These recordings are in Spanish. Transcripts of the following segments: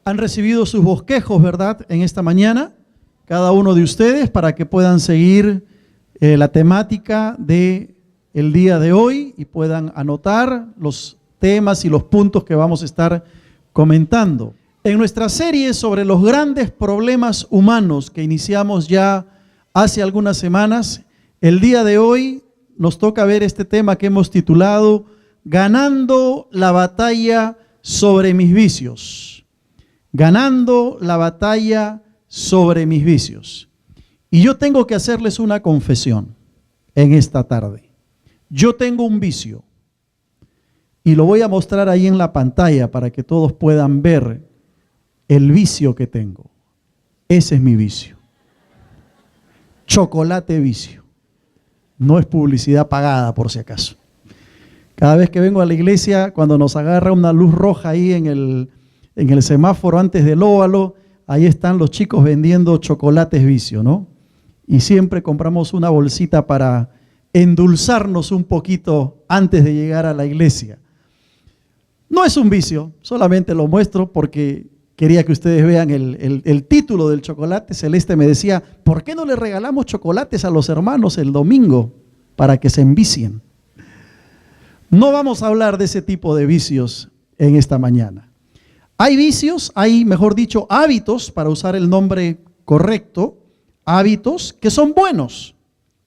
Han recibido sus bosquejos, ¿verdad?, en esta mañana, cada uno de ustedes, para que puedan seguir la temática del día de hoy y puedan anotar los temas y los puntos que vamos a estar comentando. En nuestra serie sobre los grandes problemas humanos que iniciamos ya hace algunas semanas, el día de hoy nos toca ver este tema que hemos titulado Ganando la batalla sobre mis vicios. Ganando la batalla sobre mis vicios. Y yo tengo que hacerles una confesión en esta tarde. Yo tengo un vicio y lo voy a mostrar ahí en la pantalla para que todos puedan ver el vicio que tengo. Ese es mi vicio. Chocolate vicio. No es publicidad pagada, por si acaso. Cada vez que vengo a la iglesia, cuando nos agarra una luz roja ahí en el semáforo antes del óvalo, ahí están los chicos vendiendo chocolates vicio, ¿no? Y siempre compramos una bolsita para endulzarnos un poquito antes de llegar a la iglesia. No es un vicio, solamente lo muestro porque quería que ustedes vean el título del chocolate. Celeste me decía, ¿por qué no le regalamos chocolates a los hermanos el domingo para que se envicien? No vamos a hablar de ese tipo de vicios en esta mañana. Hay vicios, hay, mejor dicho, hábitos, para usar el nombre correcto, hábitos que son buenos,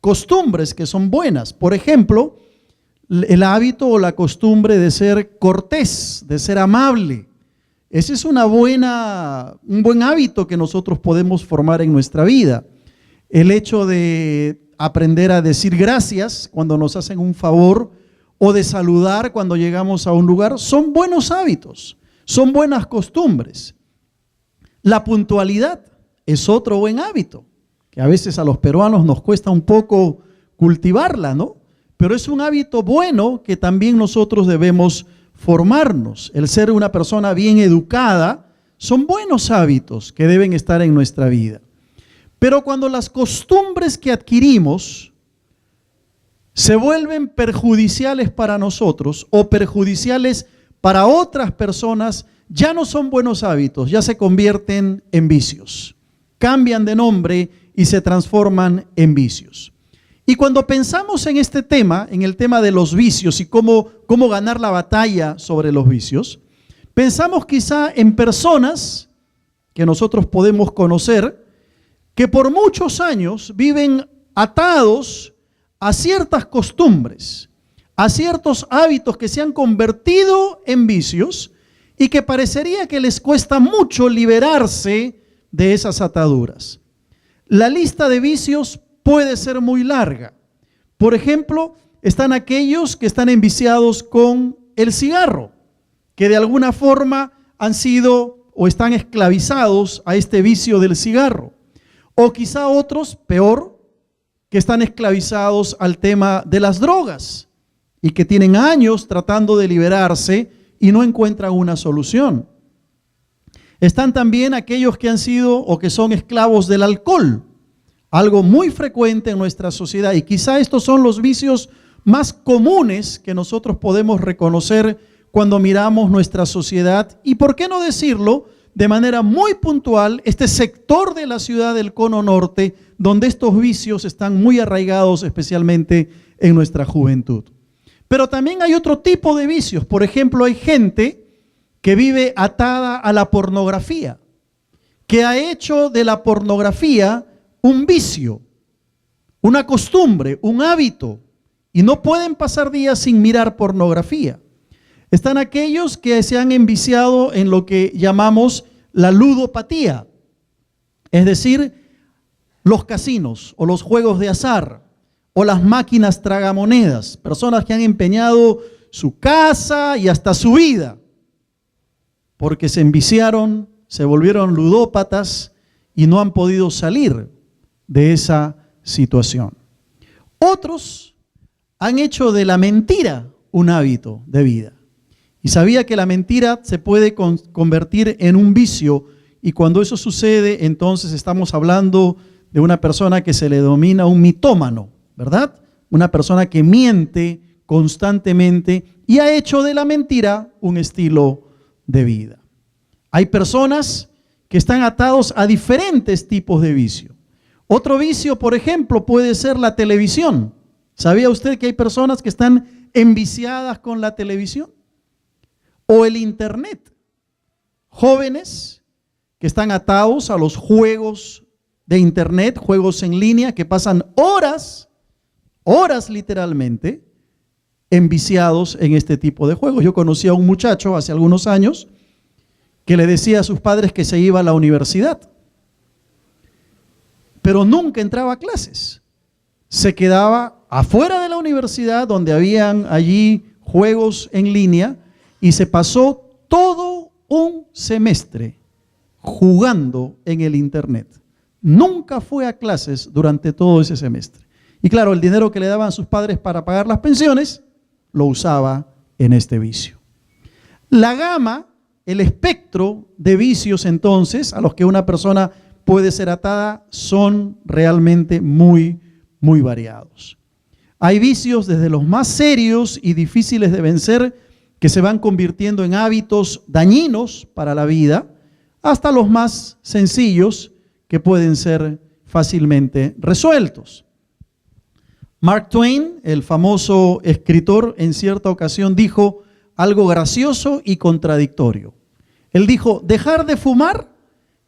costumbres que son buenas. Por ejemplo, el hábito o la costumbre de ser cortés, de ser amable. Ese es un buen hábito que nosotros podemos formar en nuestra vida. El hecho de aprender a decir gracias cuando nos hacen un favor o de saludar cuando llegamos a un lugar son buenos hábitos, son buenas costumbres. La puntualidad es otro buen hábito, que a veces a los peruanos nos cuesta un poco cultivarla, ¿no? Pero es un hábito bueno que también nosotros debemos formarnos. El ser una persona bien educada son buenos hábitos que deben estar en nuestra vida. Pero cuando las costumbres que adquirimos se vuelven perjudiciales para nosotros o perjudiciales para otras personas, ya no son buenos hábitos, ya se convierten en vicios. Cambian de nombre y se transforman en vicios. Y cuando pensamos en este tema, en el tema de los vicios y cómo ganar la batalla sobre los vicios, pensamos quizá en personas que nosotros podemos conocer que por muchos años viven atados a ciertas costumbres, a ciertos hábitos que se han convertido en vicios y que parecería que les cuesta mucho liberarse de esas ataduras. La lista de vicios puede ser muy larga. Por ejemplo, están aquellos que están enviciados con el cigarro, que de alguna forma han sido o están esclavizados a este vicio del cigarro. O quizá otros, peor, que están esclavizados al tema de las drogas y que tienen años tratando de liberarse y no encuentran una solución. Están también aquellos que han sido o que son esclavos del alcohol, algo muy frecuente en nuestra sociedad, y quizá estos son los vicios más comunes que nosotros podemos reconocer cuando miramos nuestra sociedad y, por qué no decirlo, de manera muy puntual, este sector de la ciudad del Cono Norte, donde estos vicios están muy arraigados, especialmente en nuestra juventud. Pero también hay otro tipo de vicios. Por ejemplo, hay gente que vive atada a la pornografía, que ha hecho de la pornografía un vicio, una costumbre, un hábito, y no pueden pasar días sin mirar pornografía. Están aquellos que se han enviciado en lo que llamamos la ludopatía, es decir, los casinos o los juegos de azar o las máquinas tragamonedas, personas que han empeñado su casa y hasta su vida porque se enviciaron, se volvieron ludópatas y no han podido salir de esa situación. Otros han hecho de la mentira un hábito de vida. Y sabía que la mentira se puede convertir en un vicio, y cuando eso sucede, entonces estamos hablando de una persona que se le denomina un mitómano, ¿verdad? Una persona que miente constantemente y ha hecho de la mentira un estilo de vida. Hay personas que están atados a diferentes tipos de vicio. Otro vicio, por ejemplo, puede ser la televisión. ¿Sabía usted que hay personas que están enviciadas con la televisión? O el internet. Jóvenes que están atados a los juegos de internet, juegos en línea, que pasan horas literalmente, enviciados en este tipo de juegos. Yo conocí a un muchacho hace algunos años que le decía a sus padres que se iba a la universidad, pero nunca entraba a clases. Se quedaba afuera de la universidad donde habían allí juegos en línea y se pasó todo un semestre jugando en el internet. Nunca fue a clases durante todo ese semestre. Y claro, el dinero que le daban sus padres para pagar las pensiones, lo usaba en este vicio. La gama, el espectro de vicios entonces a los que una persona puede ser atada son realmente muy variados. Hay vicios desde los más serios y difíciles de vencer que se van convirtiendo en hábitos dañinos para la vida, hasta los más sencillos que pueden ser fácilmente resueltos. Mark Twain, el famoso escritor, en cierta ocasión dijo algo gracioso y contradictorio. Él dijo: dejar de fumar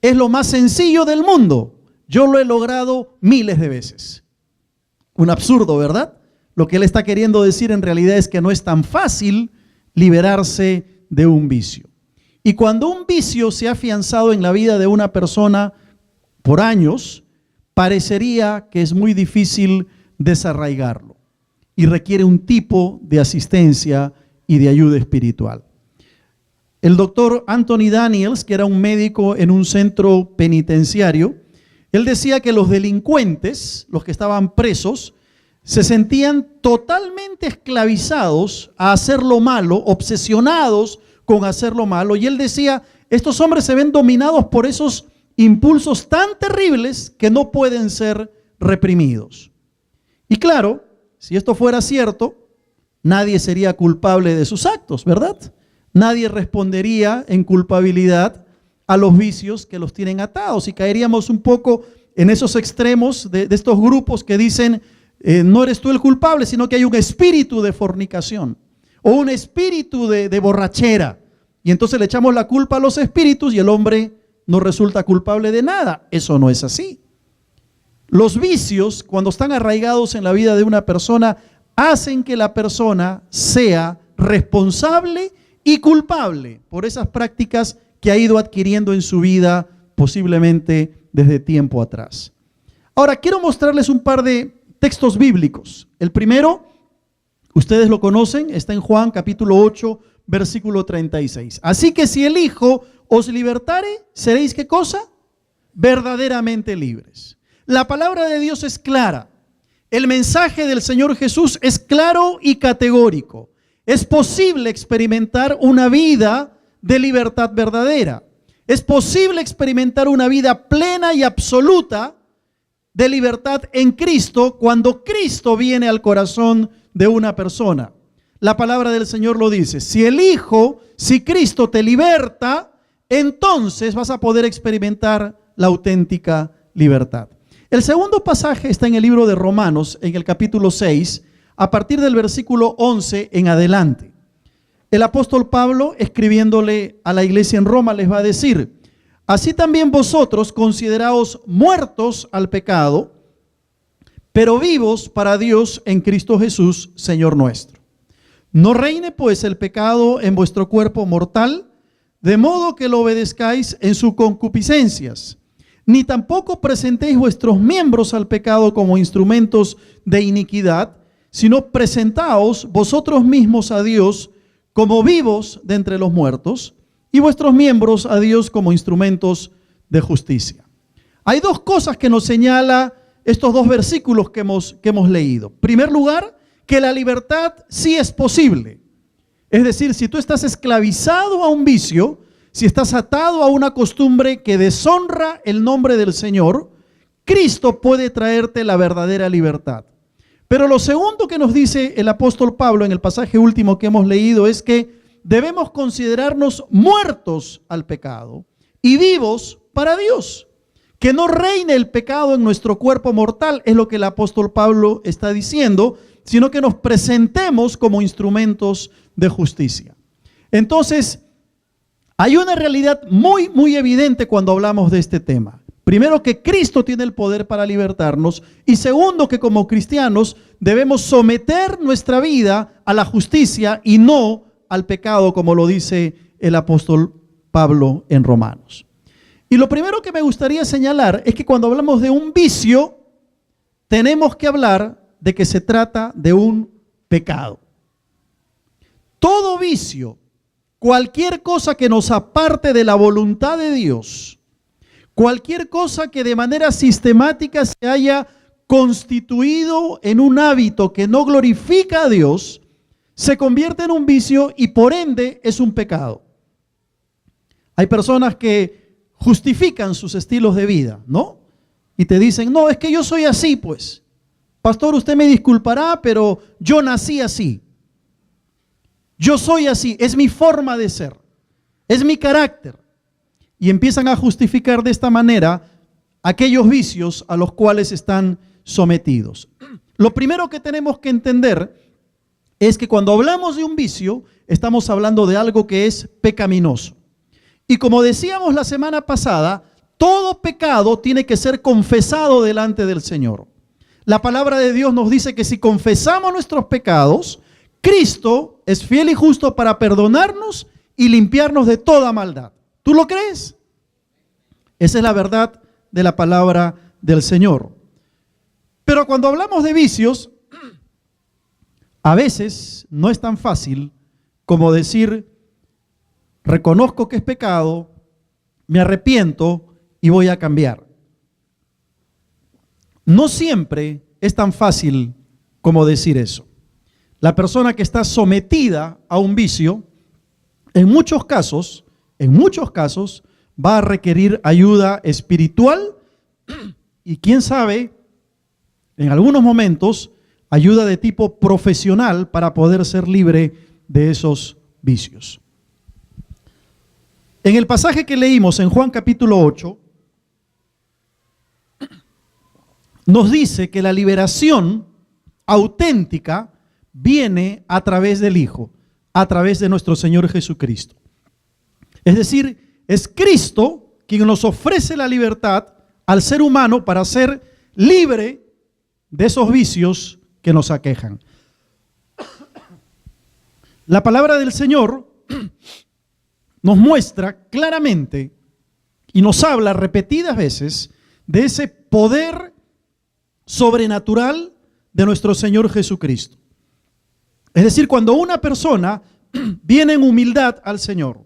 es lo más sencillo del mundo. Yo lo he logrado miles de veces. Un absurdo, ¿verdad? Lo que él está queriendo decir en realidad es que no es tan fácil liberarse de un vicio. Y cuando un vicio se ha afianzado en la vida de una persona por años, parecería que es muy difícil desarraigarlo y requiere un tipo de asistencia y de ayuda espiritual. El doctor Anthony Daniels, que era un médico en un centro penitenciario, él decía que los delincuentes, los que estaban presos, se sentían totalmente esclavizados a hacer lo malo, obsesionados con hacer lo malo. Y él decía, estos hombres se ven dominados por esos impulsos tan terribles que no pueden ser reprimidos. Y claro, si esto fuera cierto, nadie sería culpable de sus actos, ¿verdad? Nadie respondería en culpabilidad a los vicios que los tienen atados, y caeríamos un poco en esos extremos de estos grupos que dicen, no eres tú el culpable, sino que hay un espíritu de fornicación o un espíritu de borrachera, y entonces le echamos la culpa a los espíritus y el hombre no resulta culpable de nada. Eso no es así. Los vicios, cuando están arraigados en la vida de una persona, hacen que la persona sea responsable y culpable por esas prácticas que ha ido adquiriendo en su vida, posiblemente desde tiempo atrás. Ahora, quiero mostrarles un par de textos bíblicos. El primero, ustedes lo conocen, está en Juan capítulo 8, versículo 36. Así que si el Hijo os libertare, ¿seréis qué cosa? Verdaderamente libres. La palabra de Dios es clara. El mensaje del Señor Jesús es claro y categórico. Es posible experimentar una vida de libertad verdadera. Es posible experimentar una vida plena y absoluta de libertad en Cristo cuando Cristo viene al corazón de una persona. La palabra del Señor lo dice. Si Cristo te liberta, entonces vas a poder experimentar la auténtica libertad. El segundo pasaje está en el libro de Romanos, en el capítulo 6, a partir del versículo 11 en adelante. El apóstol Pablo, escribiéndole a la iglesia en Roma, les va a decir: así también vosotros consideraos muertos al pecado, pero vivos para Dios en Cristo Jesús, Señor nuestro. No reine pues el pecado en vuestro cuerpo mortal, de modo que lo obedezcáis en sus concupiscencias. Ni tampoco presentéis vuestros miembros al pecado como instrumentos de iniquidad, sino presentaos vosotros mismos a Dios como vivos de entre los muertos, y vuestros miembros a Dios como instrumentos de justicia. Hay dos cosas que nos señala estos dos versículos que hemos leído. En primer lugar, que la libertad sí es posible. Es decir, si tú estás esclavizado a un vicio, si estás atado a una costumbre que deshonra el nombre del Señor, Cristo puede traerte la verdadera libertad. Pero lo segundo que nos dice el apóstol Pablo en el pasaje último que hemos leído es que debemos considerarnos muertos al pecado y vivos para Dios. Que no reine el pecado en nuestro cuerpo mortal, es lo que el apóstol Pablo está diciendo, sino que nos presentemos como instrumentos de justicia. Entonces, hay una realidad muy, muy evidente cuando hablamos de este tema. Primero, que Cristo tiene el poder para libertarnos, y segundo, que como cristianos debemos someter nuestra vida a la justicia y no al pecado, como lo dice el apóstol Pablo en Romanos. Y lo primero que me gustaría señalar es que cuando hablamos de un vicio, tenemos que hablar de que se trata de un pecado. Todo vicio, cualquier cosa que nos aparte de la voluntad de Dios, cualquier cosa que de manera sistemática se haya constituido en un hábito que no glorifica a Dios, se convierte en un vicio y por ende es un pecado. Hay personas que justifican sus estilos de vida, ¿no? Y te dicen, no, es que yo soy así, pues. Pastor, usted me disculpará, pero yo nací así. Yo soy así, es mi forma de ser, es mi carácter. Y empiezan a justificar de esta manera aquellos vicios a los cuales están sometidos. Lo primero que tenemos que entender es que cuando hablamos de un vicio, estamos hablando de algo que es pecaminoso. Y como decíamos la semana pasada, todo pecado tiene que ser confesado delante del Señor. La palabra de Dios nos dice que si confesamos nuestros pecados, Cristo es fiel y justo para perdonarnos y limpiarnos de toda maldad. ¿Tú lo crees? Esa es la verdad de la palabra del Señor. Pero cuando hablamos de vicios, a veces no es tan fácil como decir, reconozco que es pecado, me arrepiento y voy a cambiar. No siempre es tan fácil como decir eso. La persona que está sometida a un vicio, en muchos casos, va a requerir ayuda espiritual y quién sabe, en algunos momentos, ayuda de tipo profesional para poder ser libre de esos vicios. En el pasaje que leímos en Juan capítulo 8, nos dice que la liberación auténtica viene a través del Hijo, a través de nuestro Señor Jesucristo. Es decir, es Cristo quien nos ofrece la libertad al ser humano para ser libre de esos vicios que nos aquejan. La palabra del Señor nos muestra claramente y nos habla repetidas veces de ese poder sobrenatural de nuestro Señor Jesucristo. Es decir, cuando una persona viene en humildad al Señor,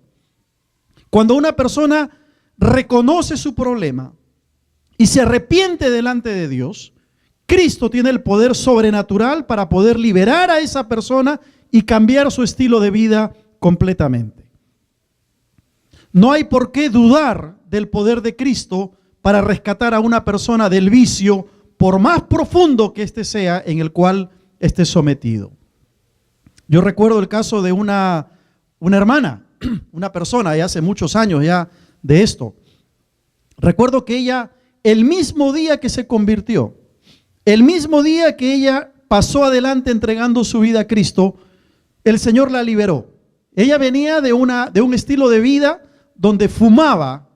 cuando una persona reconoce su problema y se arrepiente delante de Dios, Cristo tiene el poder sobrenatural para poder liberar a esa persona y cambiar su estilo de vida completamente. No hay por qué dudar del poder de Cristo para rescatar a una persona del vicio, por más profundo que éste sea en el cual esté sometido. Yo recuerdo el caso de una hermana, una persona ya hace muchos años ya de esto. Recuerdo que ella, el mismo día que se convirtió, el mismo día que ella pasó adelante entregando su vida a Cristo, el Señor la liberó. Ella venía de un estilo de vida donde fumaba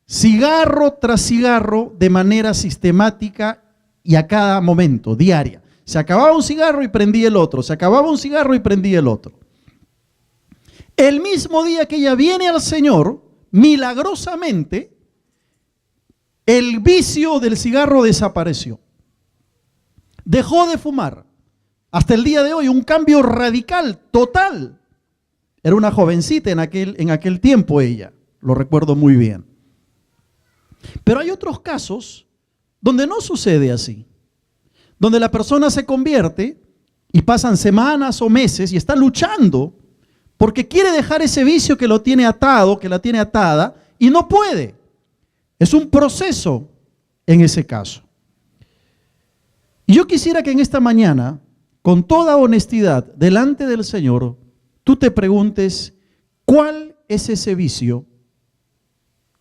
cigarro tras cigarro de manera sistemática y a cada momento, diaria. Se acababa un cigarro y prendía el otro, se acababa un cigarro y prendía el otro. El mismo día que ella viene al Señor, milagrosamente, el vicio del cigarro desapareció. Dejó de fumar. Hasta el día de hoy, un cambio radical, total. Era una jovencita en aquel tiempo ella, lo recuerdo muy bien. Pero hay otros casos donde no sucede así. Donde la persona se convierte y pasan semanas o meses y está luchando porque quiere dejar ese vicio que lo tiene atado, que la tiene atada y no puede. Es un proceso en ese caso. Y yo quisiera que en esta mañana, con toda honestidad, delante del Señor, tú te preguntes, ¿cuál es ese vicio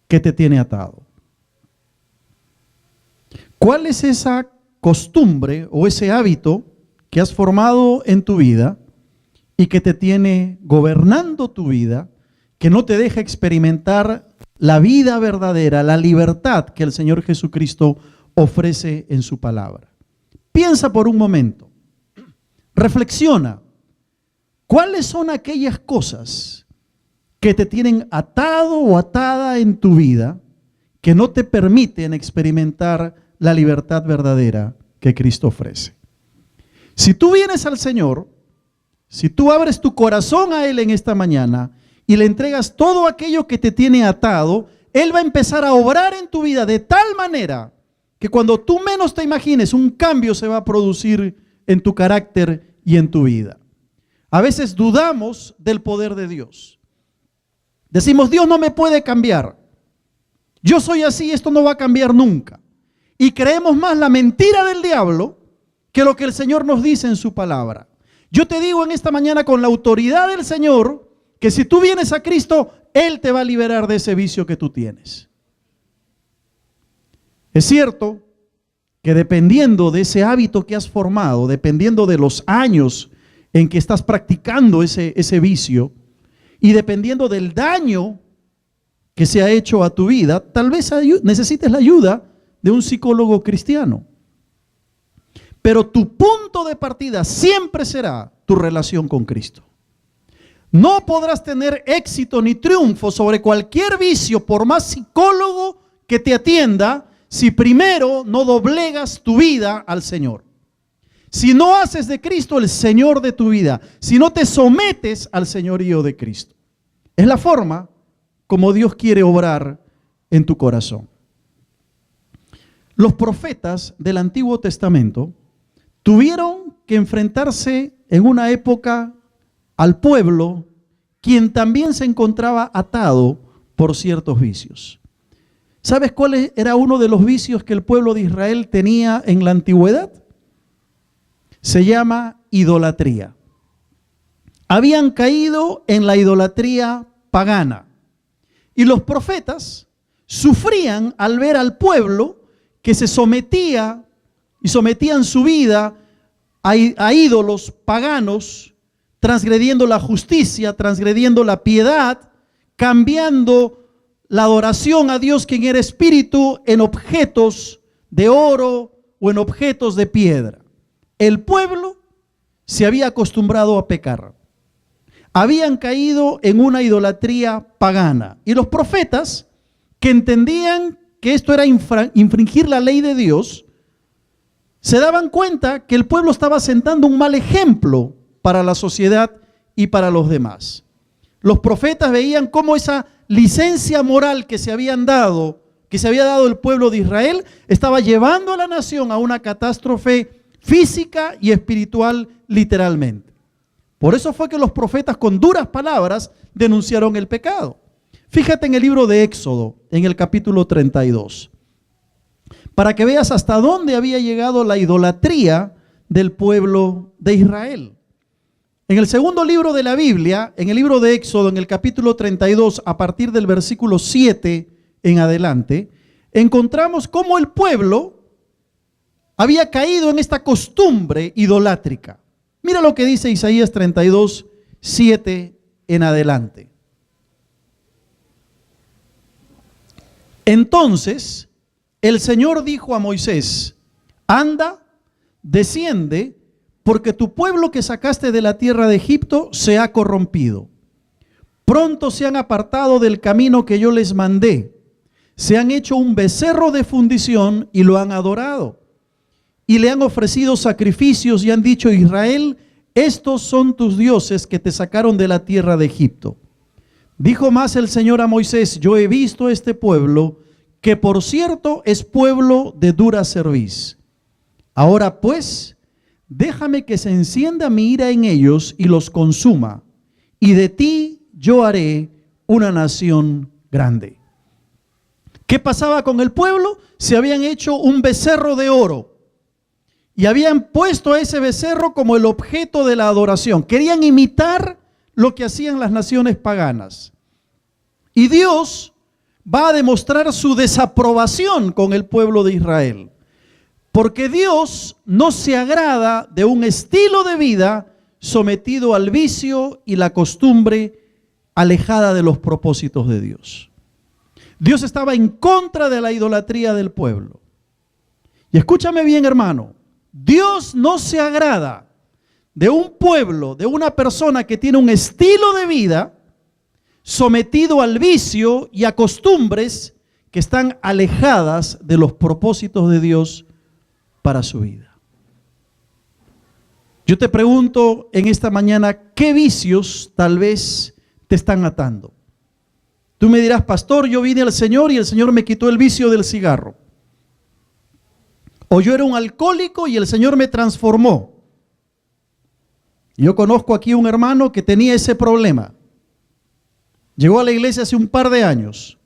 que te tiene atado? ¿Cuál es esa costumbre o ese hábito que has formado en tu vida y que te tiene gobernando tu vida, que no te deja experimentar la vida verdadera, la libertad que el Señor Jesucristo ofrece en su palabra? Piensa por un momento, reflexiona, ¿cuáles son aquellas cosas que te tienen atado o atada en tu vida que no te permiten experimentar la libertad verdadera que Cristo ofrece? Si tú vienes al Señor, si tú abres tu corazón a Él en esta mañana y le entregas todo aquello que te tiene atado, Él va a empezar a obrar en tu vida de tal manera que cuando tú menos te imagines, un cambio se va a producir en tu carácter y en tu vida. A veces dudamos del poder de Dios. Decimos, Dios no me puede cambiar. Yo soy así, esto no va a cambiar nunca. Y creemos más la mentira del diablo que lo que el Señor nos dice en su palabra. Yo te digo en esta mañana con la autoridad del Señor que si tú vienes a Cristo, Él te va a liberar de ese vicio que tú tienes. Es cierto que dependiendo de ese hábito que has formado, dependiendo de los años en que estás practicando ese vicio y dependiendo del daño que se ha hecho a tu vida, tal vez necesites la ayuda de un psicólogo cristiano. Pero tu punto de partida siempre será tu relación con Cristo. No podrás tener éxito ni triunfo sobre cualquier vicio, por más psicólogo que te atienda, si primero no doblegas tu vida al Señor. Si no haces de Cristo el Señor de tu vida, si no te sometes al señorío de Cristo. Es la forma como Dios quiere obrar en tu corazón. Los profetas del Antiguo Testamento tuvieron que enfrentarse en una época al pueblo, quien también se encontraba atado por ciertos vicios. ¿Sabes cuál era uno de los vicios que el pueblo de Israel tenía en la antigüedad? Se llama idolatría. Habían caído en la idolatría pagana. Y los profetas sufrían al ver al pueblo que se sometía y sometían su vida a ídolos paganos, transgrediendo la justicia, transgrediendo la piedad, cambiando la adoración a Dios, quien era espíritu, en objetos de oro o en objetos de piedra. El pueblo se había acostumbrado a pecar. Habían caído en una idolatría pagana. Y los profetas, que entendían que esto era infringir la ley de Dios, se daban cuenta que el pueblo estaba sentando un mal ejemplo para la sociedad y para los demás. Los profetas veían cómo esa licencia moral que se había dado el pueblo de Israel, estaba llevando a la nación a una catástrofe física y espiritual literalmente. Por eso fue que los profetas con duras palabras denunciaron el pecado. Fíjate en el libro de Éxodo, en el capítulo 32, para que veas hasta dónde había llegado la idolatría del pueblo de Israel. En el segundo libro de la Biblia, en el libro de Éxodo, en el capítulo 32, a partir del versículo 7 en adelante, encontramos cómo el pueblo había caído en esta costumbre idolátrica. Mira lo que dice Isaías 32, 7 en adelante. Entonces el Señor dijo a Moisés: anda, desciende, porque tu pueblo que sacaste de la tierra de Egipto se ha corrompido. Pronto se han apartado del camino que yo les mandé. Se han hecho un becerro de fundición y lo han adorado. Y le han ofrecido sacrificios y han dicho: Israel, estos son tus dioses que te sacaron de la tierra de Egipto. Dijo más el Señor a Moisés: yo he visto este pueblo, que por cierto es pueblo de dura cerviz. Ahora pues, déjame que se encienda mi ira en ellos y los consuma, y de ti yo haré una nación grande. ¿Qué pasaba con el pueblo? Se habían hecho un becerro de oro y habían puesto a ese becerro como el objeto de la adoración. Querían imitar lo que hacían las naciones paganas. Y Dios va a demostrar su desaprobación con el pueblo de Israel. Porque Dios no se agrada de un estilo de vida sometido al vicio y la costumbre alejada de los propósitos de Dios. Dios estaba en contra de la idolatría del pueblo. Y escúchame bien, hermano, Dios no se agrada de un pueblo, de una persona que tiene un estilo de vida sometido al vicio y a costumbres que están alejadas de los propósitos de Dios para su vida. Yo te pregunto en esta mañana, ¿qué vicios tal vez te están atando? Tú me dirás, pastor, yo vine al Señor y el Señor me quitó el vicio del cigarro. O yo era un alcohólico y el Señor me transformó. Yo conozco aquí un hermano que tenía ese problema. Llegó a la iglesia hace un par de años.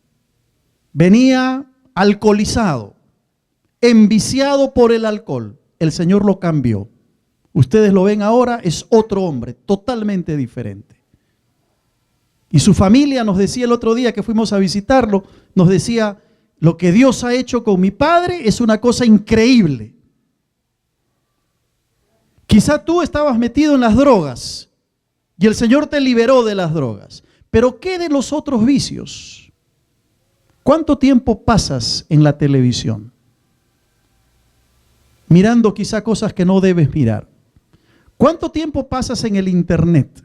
Venía alcoholizado, enviciado por el alcohol. El Señor lo cambió. Ustedes lo ven ahora, es otro hombre, totalmente diferente. Y su familia nos decía el otro día que fuimos a visitarlo, nos decía, lo que Dios ha hecho con mi padre es una cosa increíble. Quizá tú estabas metido en las drogas y el Señor te liberó de las drogas. Pero ¿qué de los otros vicios? ¿Cuánto tiempo pasas en la televisión? Mirando quizá cosas que no debes mirar. ¿Cuánto tiempo pasas en el internet?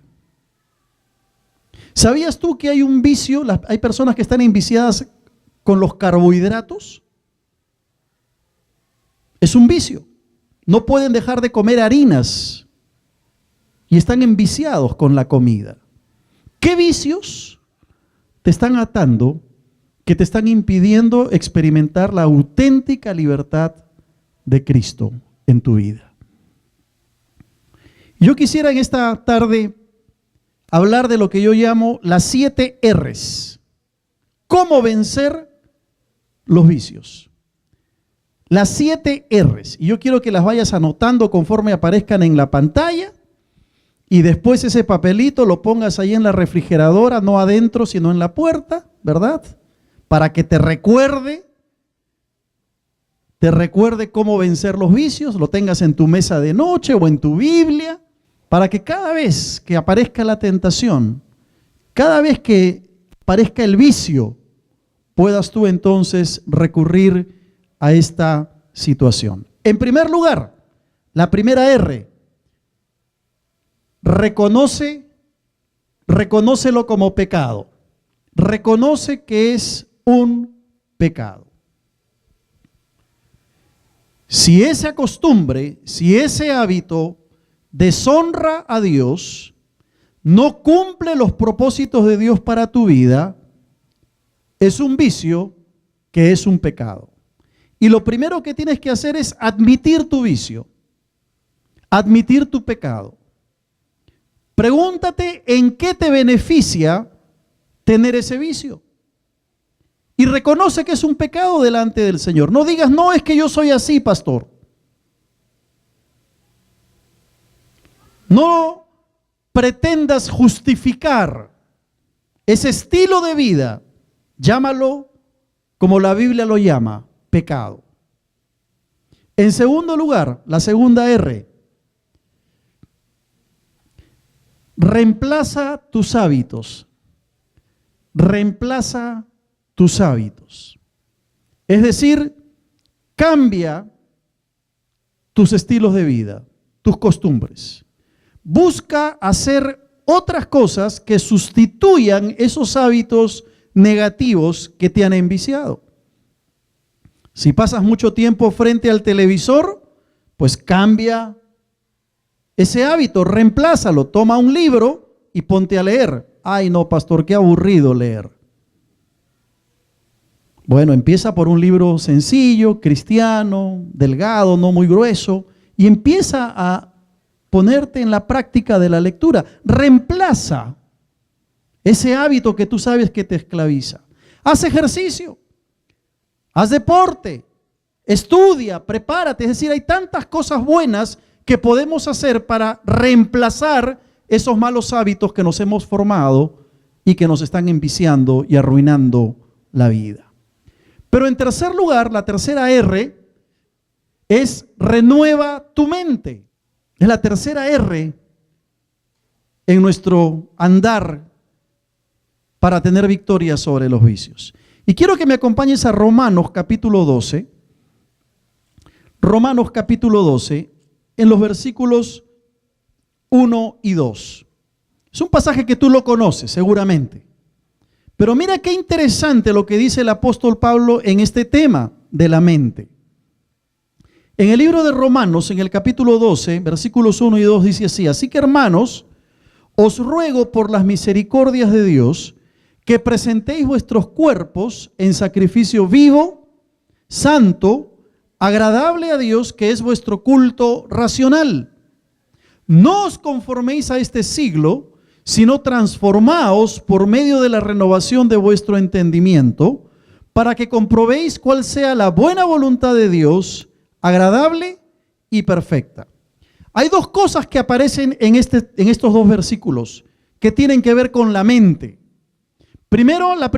¿Sabías tú que hay un vicio? Hay personas que están enviciadas con los carbohidratos. Es un vicio. No pueden dejar de comer harinas y están enviciados con la comida. ¿Qué vicios te están atando que te están impidiendo experimentar la auténtica libertad de Cristo en tu vida? Yo quisiera en esta tarde hablar de lo que yo llamo las 7 R's. ¿Cómo vencer los vicios? Las 7 R's. Y yo quiero que las vayas anotando conforme aparezcan en la pantalla. Y después ese papelito lo pongas ahí en la refrigeradora, no adentro, sino en la puerta, ¿verdad? Para que te recuerde cómo vencer los vicios, lo tengas en tu mesa de noche o en tu Biblia, para que cada vez que aparezca la tentación, cada vez que aparezca el vicio, puedas tú entonces recurrir a esta situación. En primer lugar, la primera R, reconócelo como pecado. Reconoce que es un pecado. Si esa costumbre, si ese hábito deshonra a Dios, no cumple los propósitos de Dios para tu vida, es un vicio que es un pecado. Y lo primero que tienes que hacer es admitir tu vicio, admitir tu pecado. Pregúntate en qué te beneficia tener ese vicio. Y reconoce que es un pecado delante del Señor. No digas, no, es que yo soy así, pastor. No pretendas justificar ese estilo de vida. Llámalo como la Biblia lo llama, pecado. En segundo lugar, la segunda R. Reemplaza tus hábitos. Reemplaza tus hábitos. Es decir, cambia tus estilos de vida, tus costumbres. Busca hacer otras cosas que sustituyan esos hábitos negativos que te han enviciado. Si pasas mucho tiempo frente al televisor, pues cambia ese hábito, reemplázalo, toma un libro y ponte a leer. Ay, no, pastor, qué aburrido leer. Bueno, empieza por un libro sencillo, cristiano, delgado, no muy grueso, y empieza a ponerte en la práctica de la lectura. Reemplaza ese hábito que tú sabes que te esclaviza. Haz ejercicio, haz deporte, estudia, prepárate. Es decir, hay tantas cosas buenas que podemos hacer para reemplazar esos malos hábitos que nos hemos formado y que nos están enviciando y arruinando la vida. Pero en tercer lugar, la tercera R es renueva tu mente. Es la tercera R en nuestro andar para tener victoria sobre los vicios. Y quiero que me acompañes a Romanos capítulo 12. Romanos capítulo 12, en los versículos 1 y 2. Es un pasaje que tú lo conoces seguramente. Pero mira qué interesante lo que dice el apóstol Pablo en este tema de la mente. En el libro de Romanos, en el capítulo 12, versículos 1 y 2, dice así: así que, hermanos, os ruego por las misericordias de Dios que presentéis vuestros cuerpos en sacrificio vivo, santo, agradable a Dios, que es vuestro culto racional. No os conforméis a este siglo, sino transformaos por medio de la renovación de vuestro entendimiento, para que comprobéis cuál sea la buena voluntad de Dios, agradable y perfecta. Hay dos cosas que aparecen en estos dos versículos que tienen que ver con la mente. Primero, la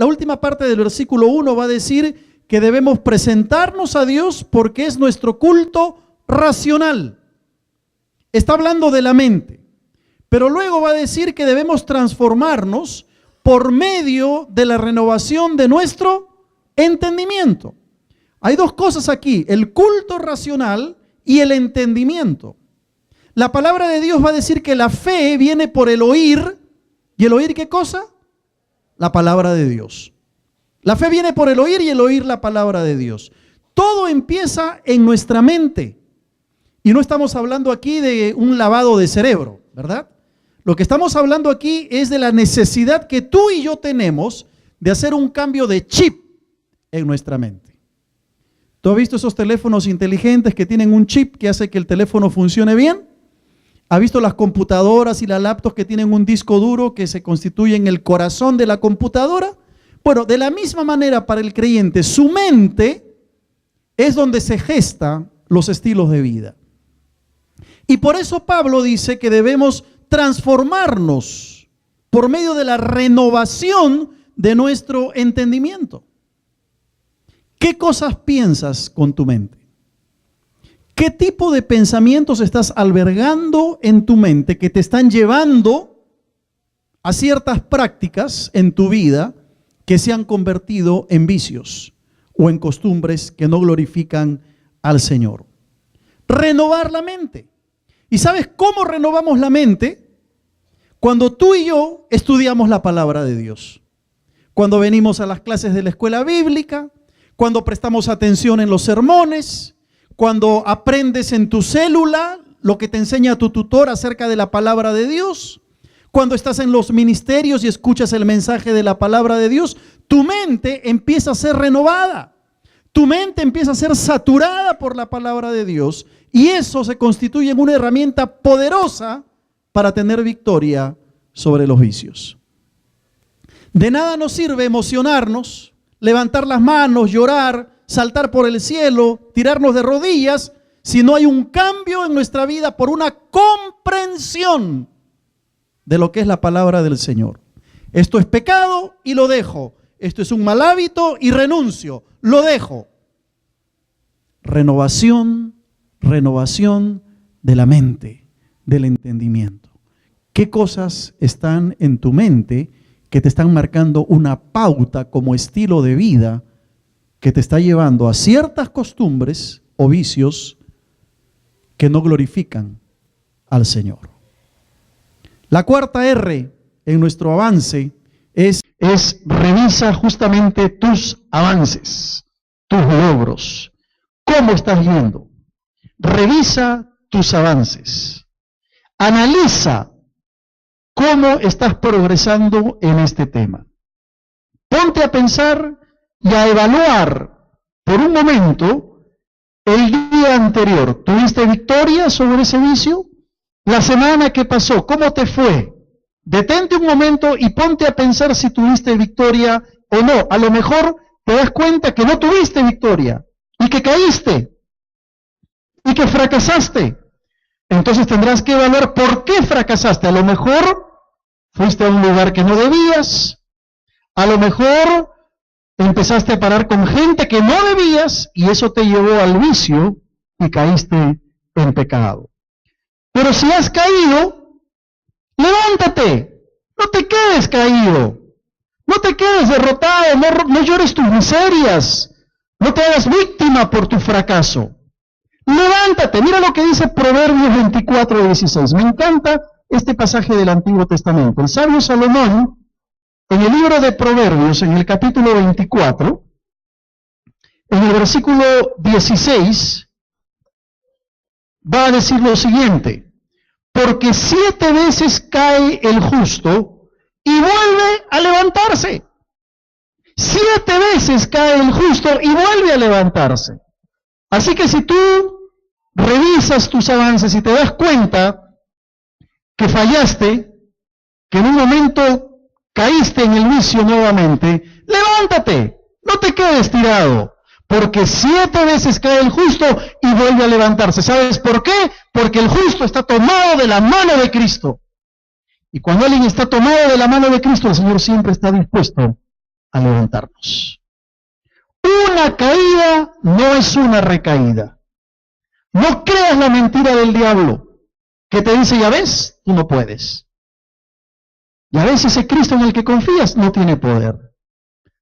última parte del versículo 1 va a decir que debemos presentarnos a Dios porque es nuestro culto racional. Está hablando de la mente. Pero luego va a decir que debemos transformarnos por medio de la renovación de nuestro entendimiento. Hay dos cosas aquí: el culto racional y el entendimiento. La palabra de Dios va a decir que la fe viene por el oír. ¿Y el oír qué cosa? La palabra de Dios. La fe viene por el oír y el oír la palabra de Dios. Todo empieza en nuestra mente. Y no estamos hablando aquí de un lavado de cerebro, ¿verdad? Lo que estamos hablando aquí es de la necesidad que tú y yo tenemos de hacer un cambio de chip en nuestra mente. ¿Tú has visto esos teléfonos inteligentes que tienen un chip que hace que el teléfono funcione bien? ¿Has visto las computadoras y las laptops que tienen un disco duro que se constituye en el corazón de la computadora? Bueno, de la misma manera para el creyente, su mente es donde se gestan los estilos de vida. Y por eso Pablo dice que debemos transformarnos por medio de la renovación de nuestro entendimiento. ¿Qué cosas piensas con tu mente? ¿Qué tipo de pensamientos estás albergando en tu mente que te están llevando a ciertas prácticas en tu vida que se han convertido en vicios o en costumbres que no glorifican al Señor? Renovar la mente. ¿Y sabes cómo renovamos la mente? Cuando tú y yo estudiamos la palabra de Dios. Cuando venimos a las clases de la escuela bíblica, cuando prestamos atención en los sermones, cuando aprendes en tu célula lo que te enseña tu tutor acerca de la palabra de Dios, cuando estás en los ministerios y escuchas el mensaje de la palabra de Dios, tu mente empieza a ser renovada. Tu mente empieza a ser saturada por la palabra de Dios y eso se constituye en una herramienta poderosa para tener victoria sobre los vicios. De nada nos sirve emocionarnos, levantar las manos, llorar, saltar por el cielo, tirarnos de rodillas, si no hay un cambio en nuestra vida por una comprensión de lo que es la palabra del Señor. Esto es pecado y lo dejo. Esto es un mal hábito y renuncio. Lo dejo. Renovación de la mente, del entendimiento. ¿Qué cosas están en tu mente que te están marcando una pauta como estilo de vida que te está llevando a ciertas costumbres o vicios que no glorifican al Señor? La cuarta R en nuestro avance es revisa justamente tus avances, tus logros. ¿Cómo estás yendo? Revisa tus avances. Analiza cómo estás progresando en este tema. Ponte a pensar y a evaluar por un momento el día anterior. ¿Tuviste victoria sobre ese vicio? La semana que pasó, ¿cómo te fue? Detente un momento y ponte a pensar si tuviste victoria o no. A lo mejor te das cuenta que no tuviste victoria y que caíste y que fracasaste. Entonces tendrás que evaluar por qué fracasaste. A lo mejor fuiste a un lugar que no debías, a lo mejor empezaste a parar con gente que no debías y eso te llevó al vicio y caíste en pecado. Pero si has caído, levántate, no te quedes caído, no te quedes derrotado, no llores tus miserias, no te hagas víctima por tu fracaso. Levántate, mira lo que dice Proverbios 24:16. Me encanta este pasaje del Antiguo Testamento. El sabio Salomón, en el libro de Proverbios, en el capítulo 24, en el versículo 16, va a decir lo siguiente: porque 7 veces cae el justo y vuelve a levantarse. 7 veces cae el justo y vuelve a levantarse. Así que si tú revisas tus avances y te das cuenta que fallaste, que en un momento caíste en el vicio nuevamente, levántate, no te quedes tirado, porque 7 veces cae el justo y vuelve a levantarse. ¿Sabes por qué? Porque el justo está tomado de la mano de Cristo. Y cuando alguien está tomado de la mano de Cristo, el Señor siempre está dispuesto a levantarnos. Una caída no es una recaída. No creas la mentira del diablo que te dice, ya ves, tú no puedes. Ya ves, ese Cristo en el que confías no tiene poder.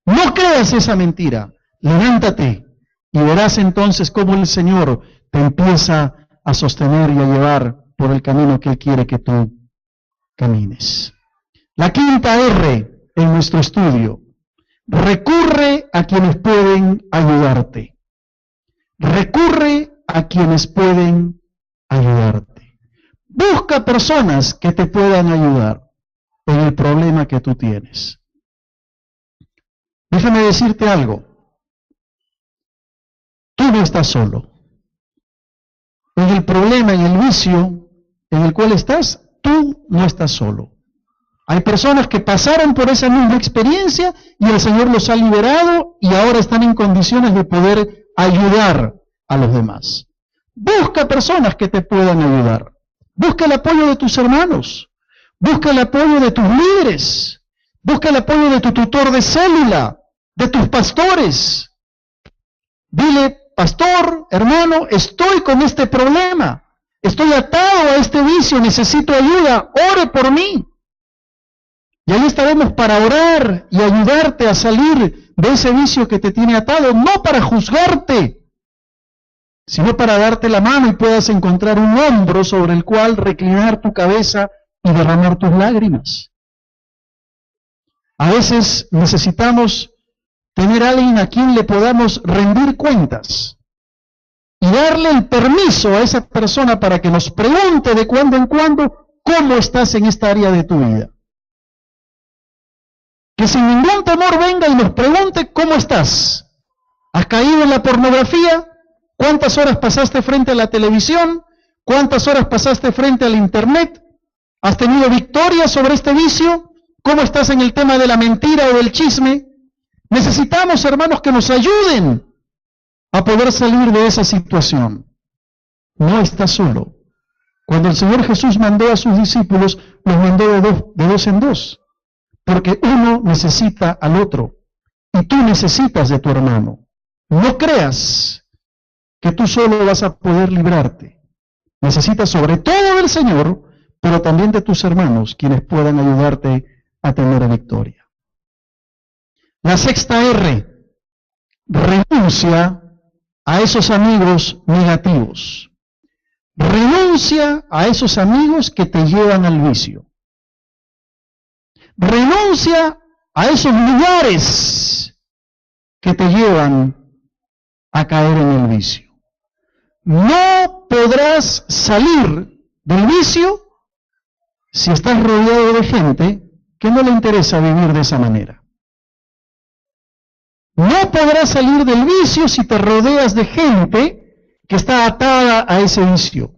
No creas esa mentira. Levántate y verás entonces cómo el Señor te empieza a sostener y a llevar por el camino que Él quiere que tú camines. La quinta R en nuestro estudio: recurre a quienes pueden ayudarte. Recurre a quienes pueden ayudarte. Busca personas que te puedan ayudar en el problema que tú tienes. Déjame decirte algo. Tú no estás solo. En el problema, en el vicio en el cual estás, tú no estás solo. Hay personas que pasaron por esa misma experiencia y el Señor los ha liberado y ahora están en condiciones de poder ayudar a los demás. Busca personas que te puedan ayudar. Busca el apoyo de tus hermanos. Busca el apoyo de tus líderes. Busca el apoyo de tu tutor de célula, de tus pastores. Dile, pastor, hermano, estoy con este problema. Estoy atado a este vicio, necesito ayuda. Ore por mí. Y ahí estaremos para orar y ayudarte a salir de ese vicio que te tiene atado, no para juzgarte, sino para darte la mano y puedas encontrar un hombro sobre el cual reclinar tu cabeza y derramar tus lágrimas. A veces necesitamos tener a alguien a quien le podamos rendir cuentas y darle el permiso a esa persona para que nos pregunte de cuando en cuando cómo estás en esta área de tu vida. Que sin ningún temor venga y nos pregunte cómo estás. ¿Has caído en la pornografía? ¿Cuántas horas pasaste frente a la televisión? ¿Cuántas horas pasaste frente al internet? ¿Has tenido victoria sobre este vicio? ¿Cómo estás en el tema de la mentira o del chisme? Necesitamos, hermanos, que nos ayuden a poder salir de esa situación. No estás solo. Cuando el Señor Jesús mandó a sus discípulos, los mandó de dos en dos. Porque uno necesita al otro y tú necesitas de tu hermano. No creas que tú solo vas a poder librarte. Necesitas sobre todo del Señor, pero también de tus hermanos, quienes puedan ayudarte a tener victoria. La sexta R: renuncia a esos amigos negativos. Renuncia a esos amigos que te llevan al vicio. Renuncia a esos lugares que te llevan a caer en el vicio. No podrás salir del vicio si estás rodeado de gente que no le interesa vivir de esa manera. No podrás salir del vicio si te rodeas de gente que está atada a ese vicio.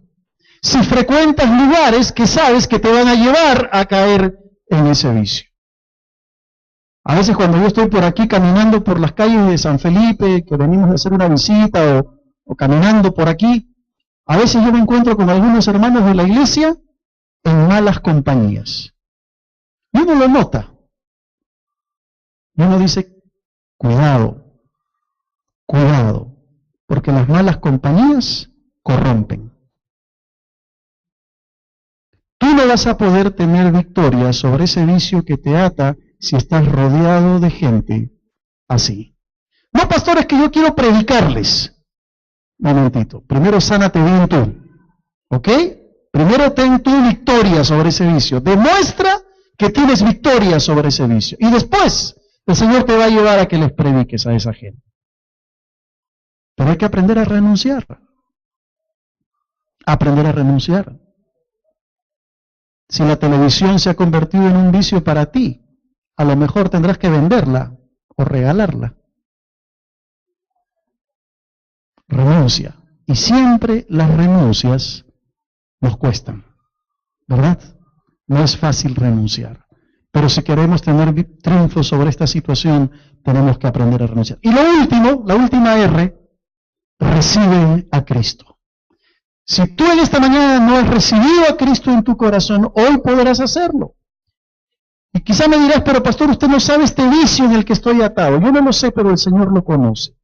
Si frecuentas lugares que sabes que te van a llevar a caer en ese vicio. A veces cuando yo estoy por aquí caminando por las calles de San Felipe, que venimos a hacer una visita o caminando por aquí, A veces yo me encuentro con algunos hermanos de la iglesia en malas compañías. Y uno lo nota. Y uno dice, cuidado, cuidado, porque las malas compañías corrompen. Tú no vas a poder tener victoria sobre ese vicio que te ata si estás rodeado de gente así. No, pastor, es que yo quiero predicarles. Un momentito. Primero sánate bien tú. ¿Ok? Primero ten tu victoria sobre ese vicio. Demuestra que tienes victoria sobre ese vicio. Y después el Señor te va a llevar a que les prediques a esa gente. Pero hay que aprender a renunciar. Aprender a renunciar. Si la televisión se ha convertido en un vicio para ti, a lo mejor tendrás que venderla o regalarla. Renuncia. Y siempre las renuncias nos cuestan, ¿verdad? No es fácil renunciar. Pero si queremos tener triunfo sobre esta situación, tenemos que aprender a renunciar. Y lo último, la última R, recibe a Cristo. Si tú en esta mañana no has recibido a Cristo en tu corazón, hoy podrás hacerlo. Y quizá me dirás, pero pastor, usted no sabe este vicio en el que estoy atado. Yo no lo sé, pero el Señor lo conoce.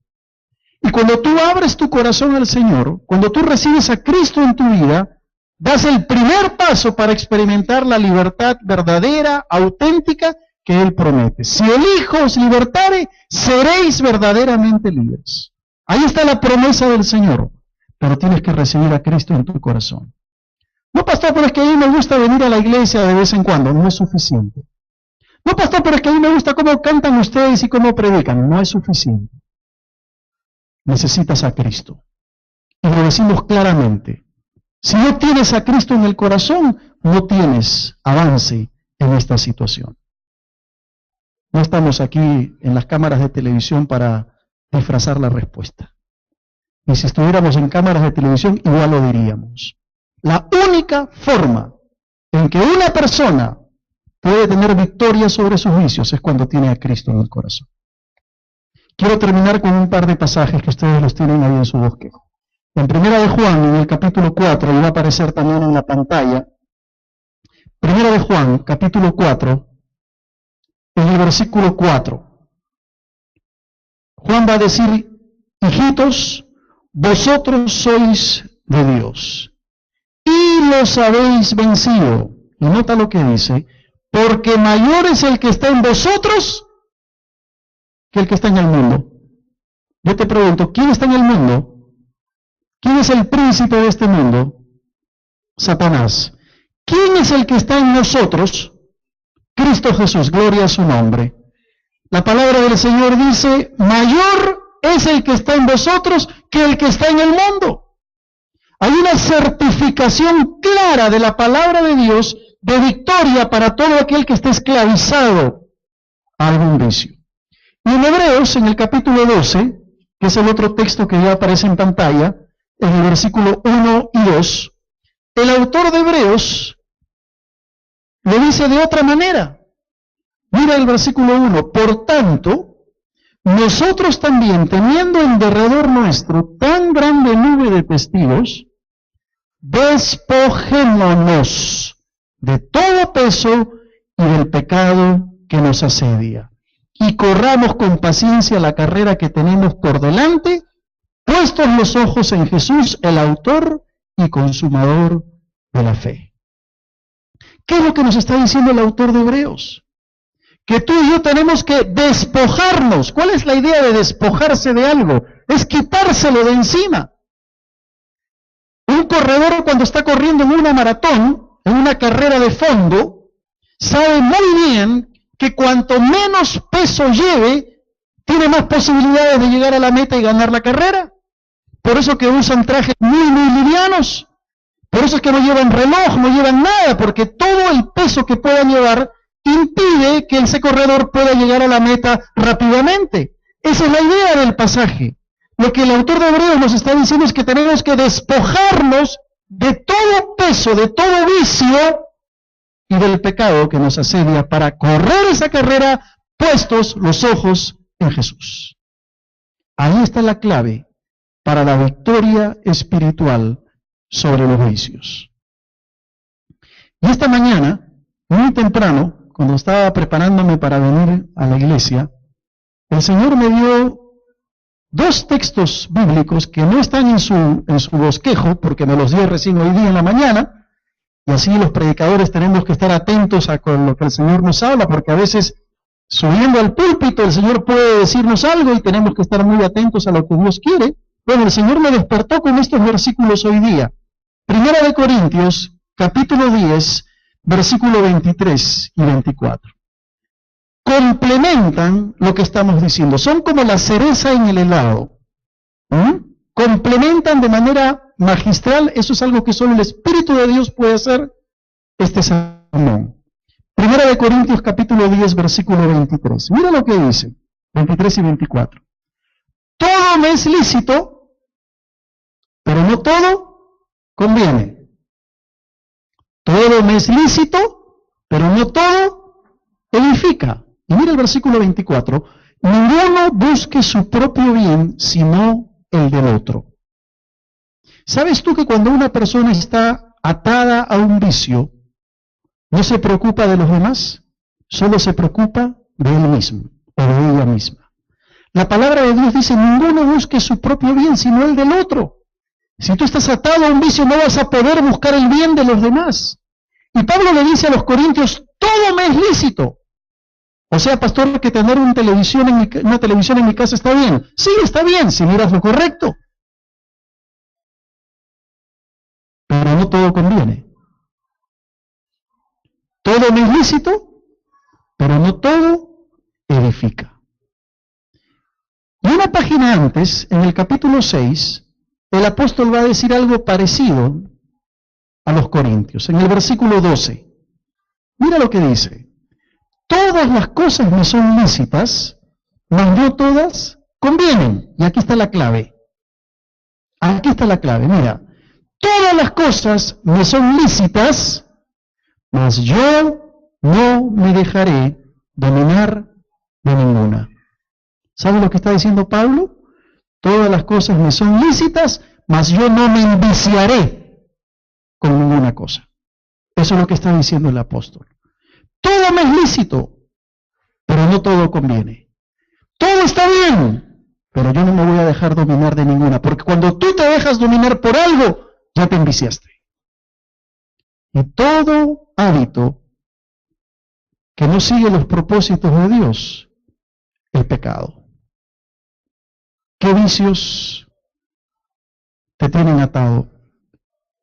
Y cuando tú abres tu corazón al Señor, cuando tú recibes a Cristo en tu vida, das el primer paso para experimentar la libertad verdadera, auténtica, que Él promete. Si el Hijo os libertare, seréis verdaderamente libres. Ahí está la promesa del Señor, pero tienes que recibir a Cristo en tu corazón. No, pastor, pero es que a mí me gusta venir a la iglesia de vez en cuando, no es suficiente. No, pastor, pero es que a mí me gusta cómo cantan ustedes y cómo predican, no es suficiente. Necesitas a Cristo. Y lo decimos claramente. Si no tienes a Cristo en el corazón, no tienes avance en esta situación. No estamos aquí en las cámaras de televisión para disfrazar la respuesta. Y si estuviéramos en cámaras de televisión, igual lo diríamos. La única forma en que una persona puede tener victoria sobre sus vicios es cuando tiene a Cristo en el corazón. Quiero terminar con un par de pasajes que ustedes los tienen ahí en su bosquejo. En Primera de Juan, en el capítulo 4, y va a aparecer también en la pantalla, Primera de Juan, capítulo 4, en el versículo 4. Juan va a decir, hijitos, vosotros sois de Dios, y los habéis vencido. Y nota lo que dice, porque mayor es el que está en vosotros que el que está en el mundo. Yo te pregunto, ¿quién está en el mundo? ¿Quién es el príncipe de este mundo? Satanás. ¿Quién es el que está en nosotros? Cristo Jesús, gloria a su nombre. La palabra del Señor dice, mayor es el que está en vosotros que el que está en el mundo. Hay una certificación clara de la palabra de Dios de victoria para todo aquel que esté esclavizado a algún vicio. Y en Hebreos, en el capítulo 12, que es el otro texto que ya aparece en pantalla, en el versículo 1 y 2, el autor de Hebreos lo dice de otra manera. Mira el versículo 1, por tanto, nosotros también, teniendo en derredor nuestro tan grande nube de testigos, despojémonos de todo peso y del pecado que nos asedia, y corramos con paciencia la carrera que tenemos por delante, puestos los ojos en Jesús, el autor y consumador de la fe. ¿Qué es lo que nos está diciendo el autor de Hebreos? Que tú y yo tenemos que despojarnos. ¿Cuál es la idea de despojarse de algo? Es quitárselo de encima. Un corredor cuando está corriendo en una maratón, en una carrera de fondo, sabe muy bien que cuanto menos peso lleve, tiene más posibilidades de llegar a la meta y ganar la carrera. Por eso que usan trajes muy livianos. Por eso es que no llevan reloj, no llevan nada, porque todo el peso que puedan llevar impide que ese corredor pueda llegar a la meta rápidamente. Esa es la idea del pasaje. Lo que el autor de Hebreos nos está diciendo es que tenemos que despojarnos de todo peso, de todo vicio y del pecado que nos asedia para correr esa carrera puestos los ojos en Jesús. Ahí está la clave para la victoria espiritual sobre los vicios. Y esta mañana, muy temprano, cuando estaba preparándome para venir a la iglesia, el Señor me dio dos textos bíblicos que no están en su bosquejo, porque me los dio recién hoy día en la mañana, y así los predicadores tenemos que estar atentos a con lo que el Señor nos habla, porque a veces subiendo al púlpito el Señor puede decirnos algo y tenemos que estar muy atentos a lo que Dios quiere. Bueno, el Señor me despertó con estos versículos hoy día. Primera de Corintios, capítulo 10, versículo 23 y 24. Complementan lo que estamos diciendo. Son como la cereza en el helado. Complementan de manera magistral. Eso es algo que solo el Espíritu de Dios puede hacer. Este sermón. Primera de Corintios, capítulo 10, versículo 23. Mira lo que dice. 23 y 24. Todo me es lícito, pero no todo conviene. Todo me es lícito, pero no todo edifica. Y mira el versículo 24. Ninguno busque su propio bien, sino el del otro. ¿Sabes tú que cuando una persona está atada a un vicio, no se preocupa de los demás? Solo se preocupa de él mismo o de ella misma. La palabra de Dios dice, ninguno busque su propio bien, sino el del otro. Si tú estás atado a un vicio, no vas a poder buscar el bien de los demás. Y Pablo le dice a los corintios, todo me es lícito. O sea, pastor, que tener una televisión en mi casa está bien. Sí, está bien, si miras lo correcto. Pero no todo conviene. Todo me es lícito, pero no todo edifica. Y una página antes, en el capítulo 6, el apóstol va a decir algo parecido a los corintios, en el versículo 12. Mira lo que dice. Todas las cosas me son lícitas, mas no todas convienen. Y aquí está la clave. Aquí está la clave, mira. Todas las cosas me son lícitas, mas yo no me dejaré dominar de ninguna. ¿Sabe lo que está diciendo Pablo? Todas las cosas me son lícitas, mas yo no me enviciaré con ninguna cosa. Eso es lo que está diciendo el apóstol. Todo me es lícito, pero no todo conviene. Todo está bien, pero yo no me voy a dejar dominar de ninguna, porque cuando tú te dejas dominar por algo, ya te enviciaste. Y todo hábito que no sigue los propósitos de Dios es pecado. ¿Qué vicios te tienen atado,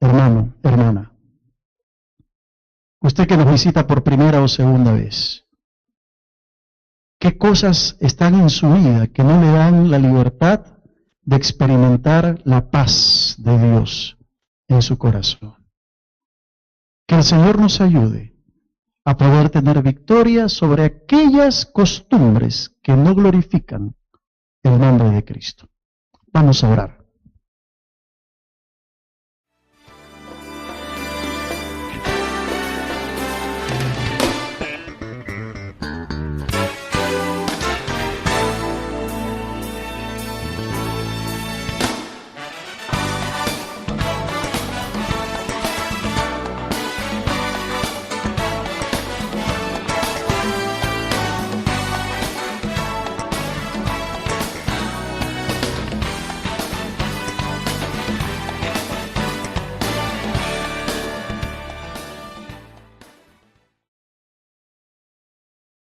hermano, hermana? Usted que nos visita por primera o segunda vez. ¿Qué cosas están en su vida que no le dan la libertad de experimentar la paz de Dios en su corazón? Que el Señor nos ayude a poder tener victoria sobre aquellas costumbres que no glorifican el nombre de Cristo. Vamos a orar.